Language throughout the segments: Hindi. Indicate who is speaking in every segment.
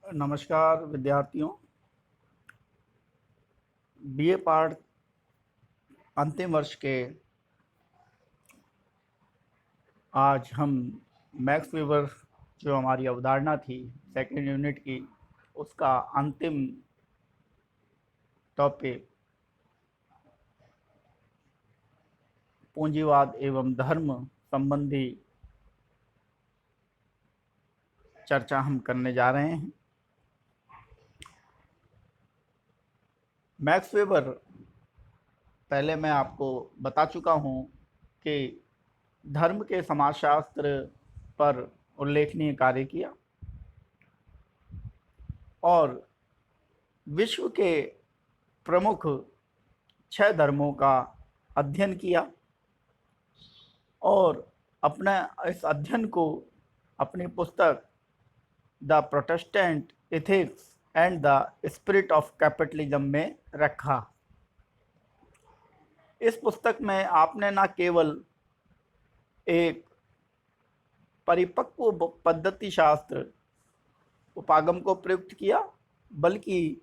Speaker 1: नमस्कार विद्यार्थियों। बीए पार्ट अंतिम वर्ष के आज हम मैक्स वेबर जो हमारी अवधारणा थी सेकेंड यूनिट की, उसका अंतिम टॉपिक पूंजीवाद एवं धर्म संबंधी चर्चा हम करने जा रहे हैं। मैक्स वेबर पहले मैं आपको बता चुका हूँ कि धर्म के समाजशास्त्र पर उल्लेखनीय कार्य किया और विश्व के प्रमुख 6 धर्मों का अध्ययन किया और अपने इस अध्ययन को अपनी पुस्तक the Protestant ethics and the spirit of capitalism में रखा। इस पुस्तक में आपने न केवल एक परिपक्व पद्धति शास्त्र उपागम को प्रयुक्त किया, बल्कि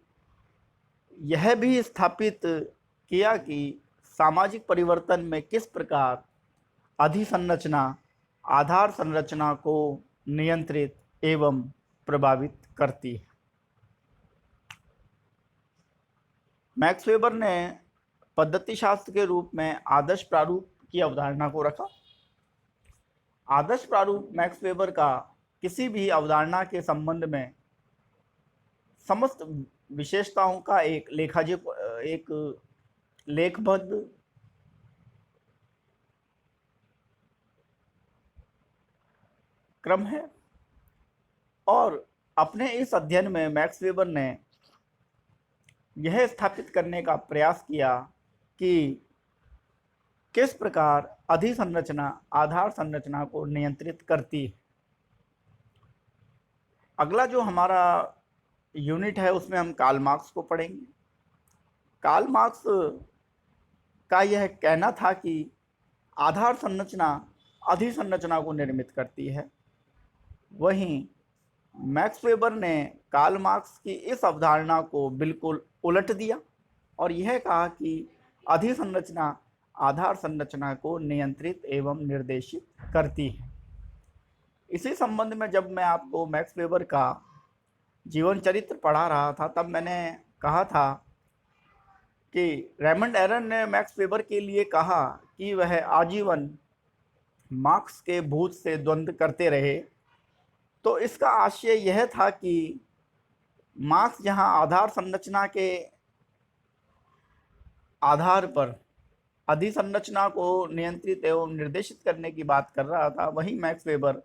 Speaker 1: यह भी स्थापित किया कि सामाजिक परिवर्तन में किस प्रकार अधिसंरचना आधार संरचना को नियंत्रित एवं प्रभावित करती है। मैक्स वेबर ने पद्धति शास्त्र के रूप में आदर्श प्रारूप की अवधारणा को रखा। आदर्श प्रारूप मैक्स वेबर का किसी भी अवधारणा के संबंध में समस्त विशेषताओं का एक लेखबद्ध क्रम है और अपने इस अध्ययन में मैक्स वेबर ने यह स्थापित करने का प्रयास किया कि किस प्रकार अधिसंरचना आधार संरचना को नियंत्रित करती है। अगला जो हमारा यूनिट है उसमें हम कार्ल मार्क्स को पढ़ेंगे। कार्ल मार्क्स का यह कहना था कि आधार संरचना अधिसंरचना को निर्मित करती है। वहीं मैक्स वेबर ने कार्ल मार्क्स की इस अवधारणा को बिल्कुल उलट दिया और यह कहा कि अधिसंरचना आधार संरचना को नियंत्रित एवं निर्देशित करती है। इसी संबंध में जब मैं आपको मैक्स वेबर का जीवन चरित्र पढ़ा रहा था, तब मैंने कहा था कि रेमंड एरन ने मैक्स वेबर के लिए कहा कि वह आजीवन मार्क्स के भूत से द्वंद्व करते रहे। तो इसका आशय यह था कि मार्क्स जहां आधार संरचना के आधार पर अधिसंरचना को नियंत्रित एवं निर्देशित करने की बात कर रहा था, वहीं मैक्स वेबर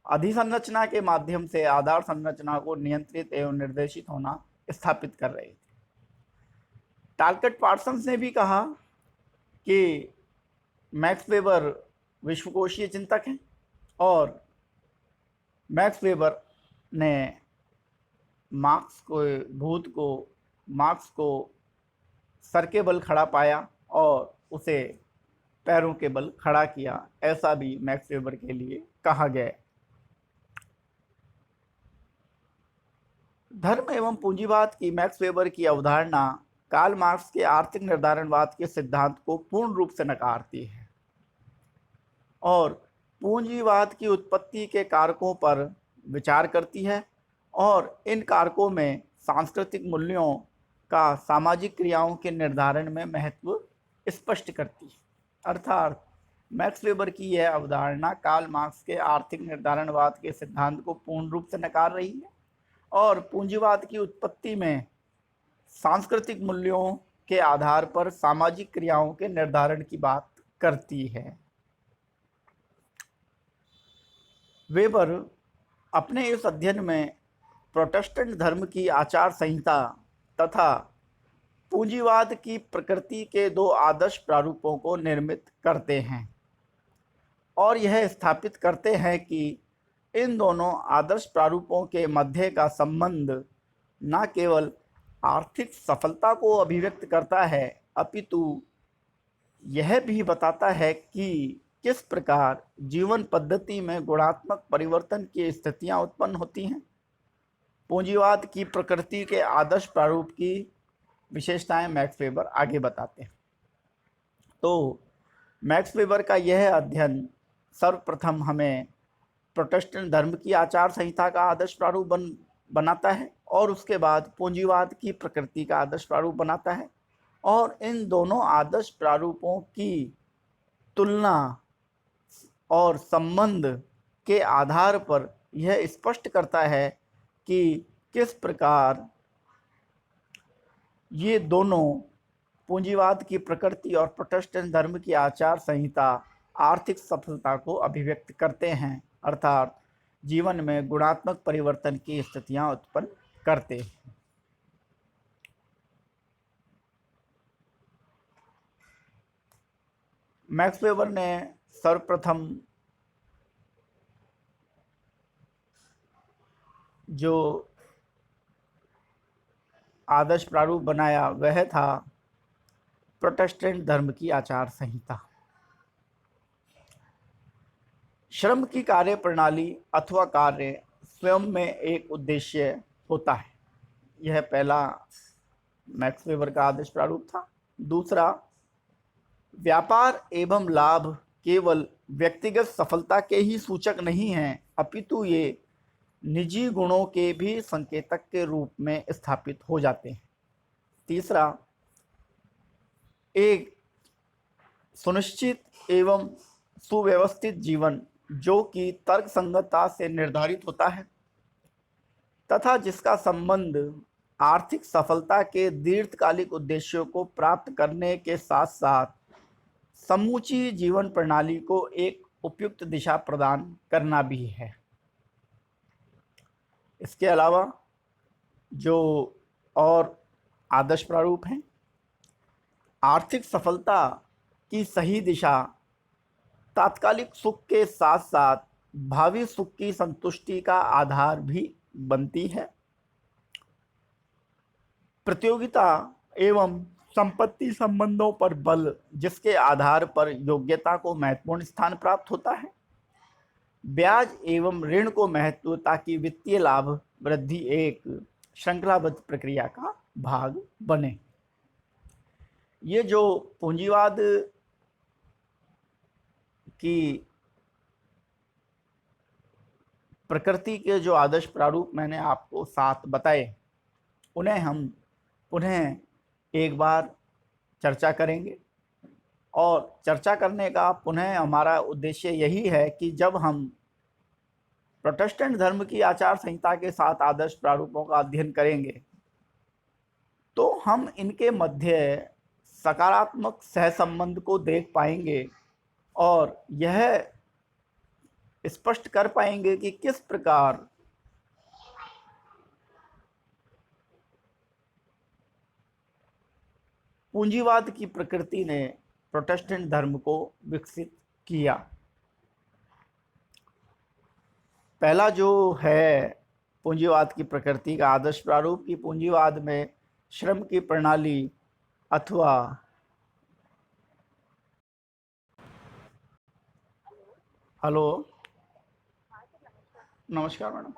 Speaker 1: अधिसंरचना के माध्यम से आधार संरचना को नियंत्रित एवं निर्देशित होना स्थापित कर रहे थे। टालकट पार्सन्स ने भी कहा कि मैक्स वेबर विश्वकोशीय चिंतक हैं और मैक्स वेबर ने मार्क्स को सर के बल खड़ा पाया और उसे पैरों के बल खड़ा किया, ऐसा भी मैक्स वेबर के लिए कहा गया। धर्म एवं पूंजीवाद की मैक्स वेबर की अवधारणा कार्ल मार्क्स के आर्थिक निर्धारणवाद के सिद्धांत को पूर्ण रूप से नकारती है और पूंजीवाद की उत्पत्ति के कारकों पर विचार करती है और इन कारकों में सांस्कृतिक मूल्यों का सामाजिक क्रियाओं के निर्धारण में महत्व स्पष्ट करती है। अर्थात मैक्स वेबर की यह अवधारणा कार्ल मार्क्स के आर्थिक निर्धारणवाद के सिद्धांत को पूर्ण रूप से नकार रही है और पूंजीवाद की उत्पत्ति में सांस्कृतिक मूल्यों के आधार पर सामाजिक क्रियाओं के निर्धारण की बात करती है। वेबर अपने इस अध्ययन में प्रोटेस्टेंट धर्म की आचार संहिता तथा पूंजीवाद की प्रकृति के 2 आदर्श प्रारूपों को निर्मित करते हैं और यह स्थापित करते हैं कि इन दोनों आदर्श प्रारूपों के मध्य का संबंध न केवल आर्थिक सफलता को अभिव्यक्त करता है, अपितु यह भी बताता है कि किस प्रकार जीवन पद्धति में गुणात्मक परिवर्तन की स्थितियां उत्पन्न होती हैं पूंजीवाद की प्रकृति के आदर्श प्रारूप की विशेषताएं मैक्स वेबर आगे बताते हैं। तो मैक्स वेबर का यह अध्ययन सर्वप्रथम हमें प्रोटेस्टेंट धर्म की आचार संहिता का आदर्श प्रारूप बनाता है और उसके बाद पूंजीवाद की प्रकृति का आदर्श प्रारूप बनाता है, और इन दोनों आदर्श प्रारूपों की तुलना और संबंध के आधार पर यह स्पष्ट करता है कि किस प्रकार ये दोनों पूंजीवाद की प्रकृति और प्रोटेस्टेंट धर्म की आचार संहिता आर्थिक सफलता को अभिव्यक्त करते हैं, अर्थात जीवन में गुणात्मक परिवर्तन की स्थितियां उत्पन्न करते हैं। मैक्स वेबर ने सर्वप्रथम जो आदर्श प्रारूप बनाया वह था प्रोटेस्टेंट धर्म की आचार संहिता। श्रम की कार्य प्रणाली अथवा कार्य स्वयं में एक उद्देश्य होता है, यह पहला मैक्स वेबर का आदर्श प्रारूप था। दूसरा, व्यापार एवं लाभ केवल व्यक्तिगत सफलता के ही सूचक नहीं हैं, अपितु ये निजी गुणों के भी संकेतक के रूप में स्थापित हो जाते हैं। तीसरा, एक सुनिश्चित एवं सुव्यवस्थित जीवन जो कि तर्कसंगतता से निर्धारित होता है तथा जिसका संबंध आर्थिक सफलता के दीर्घकालिक उद्देश्यों को प्राप्त करने के साथ साथ समूची जीवन प्रणाली को एक उपयुक्त दिशा प्रदान करना भी है। इसके अलावा जो और आदर्श प्रारूप हैं, आर्थिक सफलता की सही दिशा तात्कालिक सुख के साथ साथ भावी सुख की संतुष्टि का आधार भी बनती है। प्रतियोगिता एवं संपत्ति संबंधों पर बल जिसके आधार पर योग्यता को महत्वपूर्ण स्थान प्राप्त होता है। ब्याज एवं ऋण को महत्व ताकि वित्तीय लाभ वृद्धि एक श्रृंखलाबद्ध प्रक्रिया का भाग बने। ये जो पूंजीवाद की प्रकृति के जो आदर्श प्रारूप मैंने आपको 7 बताए, उन्हें हम पुनः एक बार चर्चा करेंगे। और चर्चा करने का पुनः हमारा उद्देश्य यही है कि जब हम प्रोटेस्टेंट धर्म की आचार संहिता के 7 आदर्श प्रारूपों का अध्ययन करेंगे तो हम इनके मध्य सकारात्मक सहसंबंध को देख पाएंगे और यह स्पष्ट कर पाएंगे कि किस प्रकार पूंजीवाद की प्रकृति ने प्रोटेस्टेंट धर्म को विकसित किया। पहला जो है पूंजीवाद की प्रकृति का आदर्श प्रारूप की पूंजीवाद में श्रम की प्रणाली अथवा हेलो, नमस्कार मैडम।